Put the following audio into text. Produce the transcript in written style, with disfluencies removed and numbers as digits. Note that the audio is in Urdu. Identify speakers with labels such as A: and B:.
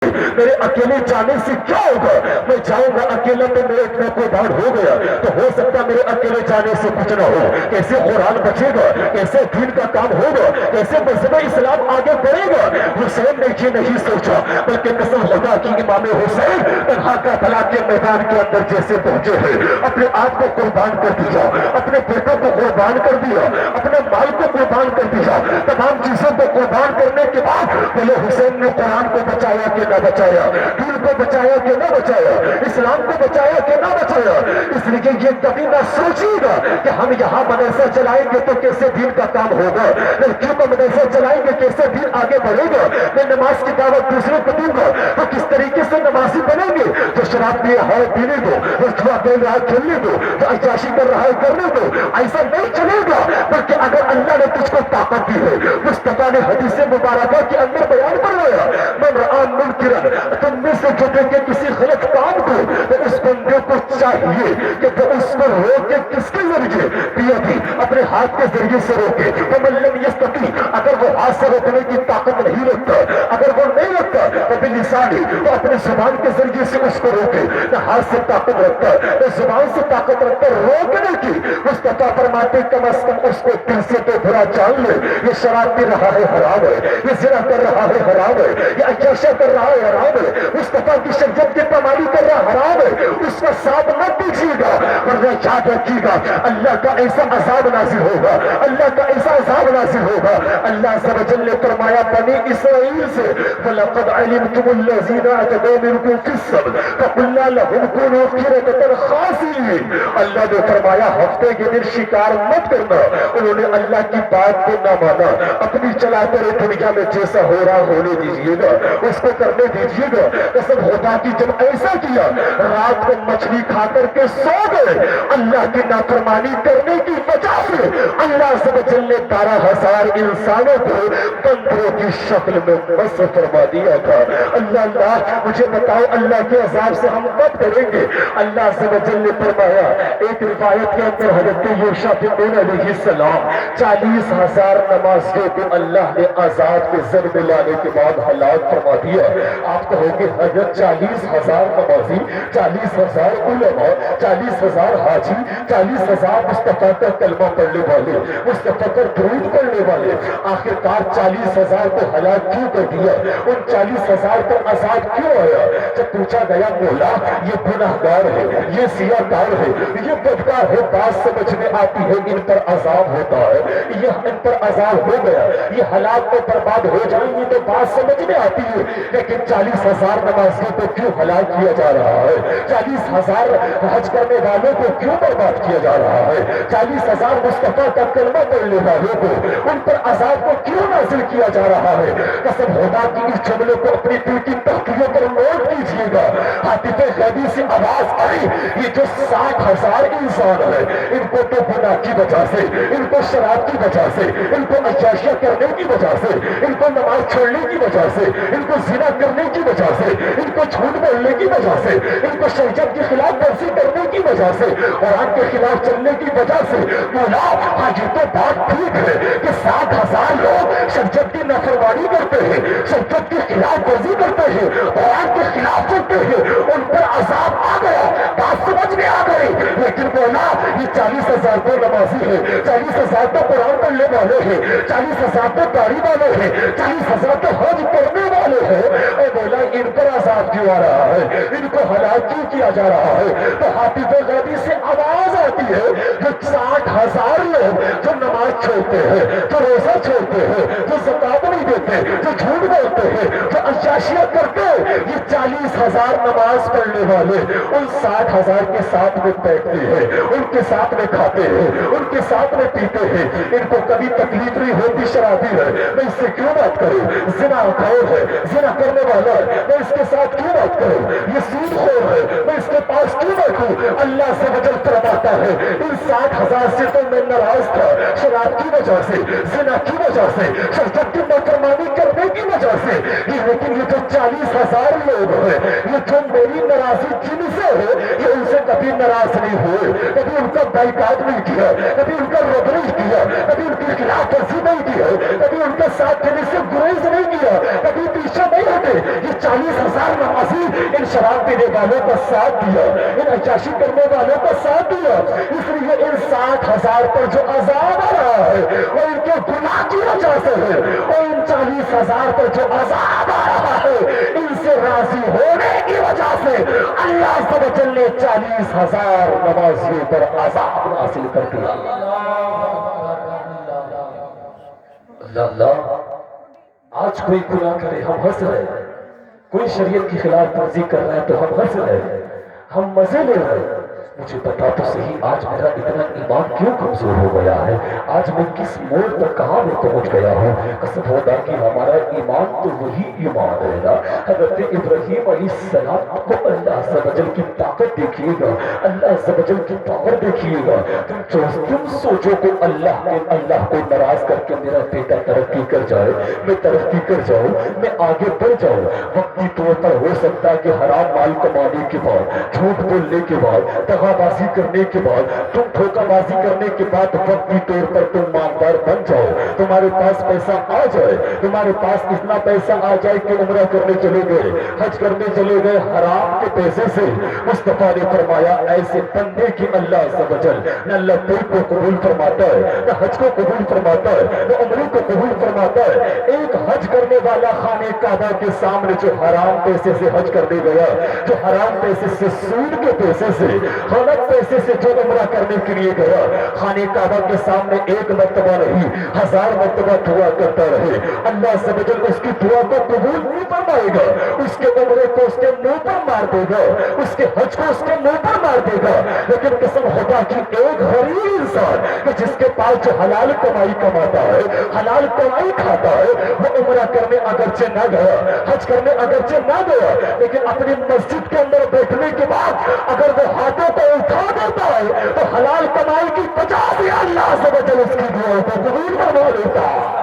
A: میرے اکیلے جانے سے کیا ہوگا؟ میں جاؤں گا اکیلا تو میرے اتنا کوئی بات ہو گیا تو ہو سکتا میرے اکیلے جانے سے کچھ نہ ہو. کیسے قرآن بچے گا، کیسے دین کا کام ہوگا، کیسے مذہب اسلام آگے بڑھے گا؟ حسین نے یہ نہیں سوچا، بلکہ قسم خدا کی امام حسین تنہا کا بلا کے میدان کے اندر جیسے پہنچے ہیں اپنے آپ کو قربان کر دیا، اپنے بیٹوں کو قربان کر دیا، اپنے مال کو قربان کر دیا. تمام چیزوں کو قربان کرنے کے بعد بولے حسین نے قرآن کو بچایا کہ نہ بچایا، دین کو بچایا کہ نہ بچایا، اسلام کو بچایا کہ نہ بچایا. اس لیے یہ کبھی نہ سوچیے گا کہ ہم یہاں مدرسہ چلائیں گے تو کیسے دین کا کام ہوگا، لڑکیوں کو مدرسہ چلائیں گے کیسے دین آگے بڑھے گا، میں نماز کی دعوت دوسروں کو دوں گا تو کس طریقے سے نمازی بنیں گے. جو شراب پی رہا ہے پینے دو، جو جوا کھیل رہا ہے کھیلنے دو، جو عیاشی کر رہا ہے کرنے دو. ایسا نہیں چلے گا. بلکہ اگر اللہ نے تجھ کو طاقت دی ہے، مصطفیٰ نے حدیث مبارکہ کے اندر بیان کروایا من رآ منکرا، تم میں سے جو دیکھے کسی غلط کام کو تو اس بندے کو چاہیے کہ وہ اس کو روکے. کس کے ذریعے؟ بیدی، اپنے ہاتھ کے ذریعے سے روکے. فمن لم یستطیع، اگر وہ ہاتھ سے روکنے کی طاقت نہیں رکھتا، اگر وہ نہیں رکھتا تو بلسانی، تو اپنے زبان کے ذریعے سے اس کو روکے. نہ ہاتھ سے طاقت رکھتا نہ زبان سے طاقت رکھتا روکنے کی. مصطفیٰ فرماتے کم از کم اس کو دل سے تو برا جان لے، یہ شراب پی رہا ہے حرام ہے، یہ زنا کر رہا ہے حرام ہے، یہ عیاشی کر رہا ہے حرام ہے، مصطفیٰ کی شریعت کی پامالی کر رہا حرام ہے. اس کا ساتھ مت دیجیے گا، ورنہ یاد رکھیے گا اللہ کا ایسا عذاب نازل ہوگا، اللہ کا ایسا عذاب نازل ہوگا. اللہ عز و جل نے فرمایا بنی اسرائیل سے وَلَقَدْ عَلِمْتُمُ الَّذِينَ اعْتَدَوْا مِنْكُمْ فِي السَّبْتِ فَقُلْنَا لَهُمْ كُونُوا قِرَدَةً خَاسِئِينَ. اللہ نے فرمایا ہفتے کے دن شکار مت کرنا. انہوں نے اللہ کی بات کو نہ مانا، اپنی چلاتے رہے. دنیا میں جیسا ہو رہا ہونے دیجیے گا، اس کو کرنے دیجیے گا. قسم خدا کی جب ایسا کیا رات کو مچھلی کھا کر کے سو گئے. اللہ کی نافرمانی کرنے کی وجہ سے اللہ عز و جل نے 12,000 انسانوں کو بندروں کی شکل میں مسح فرما دیا تھا. اللہ مجھے بتاؤ اللہ کے عذاب سے ہم کب ڈریں گے؟ اللہ عز و جل نے فرمایا ایک روایت کے اندر حضرت یوشع بن نون علیہ السلام 40,000 نمازیوں کو اللہ نے آزاد کے ضرب لانے کے بعد ہلاک فرما دیا. آپ کہو گے حضرت 40,000 نمازی، 40,000 علماء، 40,000 حاجی، 40,000 مصطفیٰ کا کلمہ پڑھنے والے، مصطفیٰ پر درود پڑھنے والے، آخرکار 40,000 کو ہلاک کیوں کر دیا؟ ان 40,000 پر عذاب کیوں آیا؟ جب پوچھا گیا مولا یہ گناہگار ہے، یہ سیاہکار ہے، یہ بدکار ہے، بات سمجھ میں آتی ہے ان پر عذاب ہوتا ہے، یہ ان پر عذاب ہو گیا، یہ ہلاک کو برباد ہو جائیں گی تو بات سمجھ میں آتی ہے. لیکن 40,000 نمازیوں کو کیوں ہلاک کیا جا رہا ہے؟ 40,000 حج کرنے والوں کو کیوں برباد کیا جا رہا ہے؟ 40,000 مصطفیٰ کا کلمہ پڑھنے والوں کو ان پر عذاب کو کیوں نازل کیا جا رہا ہے؟ قسم خدا کی اس جملے کو اپنی دل کی تختیوں پر نوٹ کیجیے گا. حاطف غیبی سے آواز آئی یہ جو 60,000 انسان ہے ان کو تو گناہ کی وجہ سے، ان کو شراب کی وجہ سے، ان کو عیاشیاں کرنے کی وجہ سے، ان کو نماز چھوڑنے کی وجہ سے، ان کو زنا کرنے کی وجہ سے، ان کو جھوٹ بولنے کی وجہ سے، ان کو شریعت کی خلاف ورزی کرنے کی وجہ سے، قرآن کے خلاف چلنے کی وجہ سے. مولا یہ تو بات ٹھیک ہے کہ 60,000 لوگ شریعت کی نافرمانی کرتے ہیں، شریعت کی خلاف ورزی کرتے ہیں، قرآن کے خلاف چلتے ہیں، ان پر عذاب آ گیا، بات سمجھ میں آ گئی. لیکن مولا یہ 40,000 تو نمازی ہے، 40,000 تو قرآن پڑھنے والے ہیں، 40,000 تو داڑھی والے ہیں، 40,000 تو حج کرنے والے ہیں. اے مولا ان پر عذاب کیوں آ رہا ہے؟ ان کو ہلاک کیوں کیا جا رہا ہے؟ تو حاطف غیبی سے آواز آتی ہے جو 60,000 لوگ جو نماز چھوڑتے ہیں، جو روزہ چھوڑتے ہیں، جو زکات نہیں دیتے، جو جھوٹ بولتے ہیں، جو عیاشیاں کرتے ہیں، یہ 40,000 نماز پڑھنے والے ان 60,000 کے ساتھ میں بیٹھتے ہیں، ان کے ساتھ میں کھاتے ہیں، ان کے ساتھ میں پیتے ہیں. ان کو کبھی تکلیف نہیں ہوتی شرابی ہے میں اس سے کیوں بات کروں؟ زنا خور ہے، زنا کرنے والا ہے میں اس کے ساتھ کیوں بات کروں؟ یہ سود خور ہے میں اس کے پاس کیوں بیٹھوں؟ اللہ سے وجل فرماتا ہے ان 60,000 سے تو میں ناراض تھا، شراب کی وجہ سے، زنا کی وجہ سے، شریعت کی نافرمانی کرنے کی وجہ سے. لیکن یہ جو 40,000 لوگ ہیں یہ جو میری ناراضی جن سے ہے یہ ان سے کبھی ناراض نہیں ہوئے، کبھی ان کا بائیکاٹ نہیں کیا، کبھی ان کا رد نہیں کیا، کبھی ان کی خلاف ورزی نہیں کی ہے، کبھی ان کا ساتھ دینے سے گریز نہیں کیا، کبھی پیچھے نہیں ہٹے. یہ 40,000 نمازی ان شراب پینے والوں کا ساتھ دیا, ان عیاشی کرنے والوں کا ساتھ دیا. اس لیے ان 60,000 پر جو عذاب آ رہا ہے وہ ان کے گناہ کی وجہ سے ہے, اور ان 40,000 پر جو عذاب آ رہا ہے ان سے راضی ہونے کی وجہ سے اللہ عز و جل نے 40,000 نمازیوں پر عذاب حاصل کر دیا. اللہ, آج کوئی گناہ کرے ہم ہنس رہے ہیں, کوئی شریعت کی خلاف ورزی کر رہا ہے تو ہم ہنس رہے ہیں, ہم مزے لے رہے ہیں. مجھے بتا تو صحیح, آج میرا اتنا ایمان کیوں کمزور ہو گیا ہے؟ آج میں کس موڑ پر کہاں میں پہنچ گیا ہوں؟ قسم خدا کہ ہمارا ایمان تو وہی ایمان ہے نا. حضرت ابراہیم علیہ السلام کو اللہ عز و جل کی طاقت دیکھیے گا, اللہ عز و جل کی پاور دیکھیے گا. تم سوچو کہ اللہ کو ناراض کر کے میرا بیٹا ترقی کر جائے, میں ترقی کر جاؤں, میں آگے بڑھ جاؤں. وقتی طور پر ہو سکتا ہے کہ حرام مال کمانے کے بعد, جھوٹ بولنے کے بعد, دغا بازی کرنے کے بعد, تم دھوکہ بازی کرنے کے بعد وقتی طور پر تم مالدار بن جاؤ, تمہارے پاس پیسہ آ جائے, تمہارے پاس اتنا پیسہ آ جائے کہ عمرہ کرنے چلے گئے, حج کرنے چلے گئے حرام کے پیسے سے. مصطفیٰ نے فرمایا ایسے بندے کی اللہ عز و جل نہ لبیک کو قبول فرماتا ہے, نہ حج کو قبول فرماتا ہے, نہ عمرے کو قبول فرماتا ہے. ایک حج کرنے والا خانہ کعبہ کے سامنے جو حرام پیسے سے حج کرنے گیا, جو حرام پیسے سے, سود کے پیسے سے, غلط پیسے سے جو عمرہ کرنے کے لیے گیا, خانہ کعبہ کے سامنے ایک مرتبہ نہیں 1000 مرتبہ دعا کرتا رہے, اللہ عز و جل اس کی دعا کو قبول نہیں فرمائے گا. اس کے عمرے کو اس کے منہ پر مار دے گا, اس کے حج کو اس کے منہ پر مار دے گا. لیکن قسم خدا کی ایک غریب انسان کہ جس کے پاس جو حلال کمائی کماتا ہے, حلال کمائی کھاتا ہے, وہ عمرہ کرنے اگرچہ نہ گیا, حج کرنے اگرچہ نہ گیا, لیکن اپنی مسجد کے اندر بیٹھنے کے بعد اگر وہ ہاتھوں کو اٹھا دیتا ہے تو حلال کمائی کی وجہ سے اللہ عز و جل اس کی دعا کو قبول فرما لیتا ہے.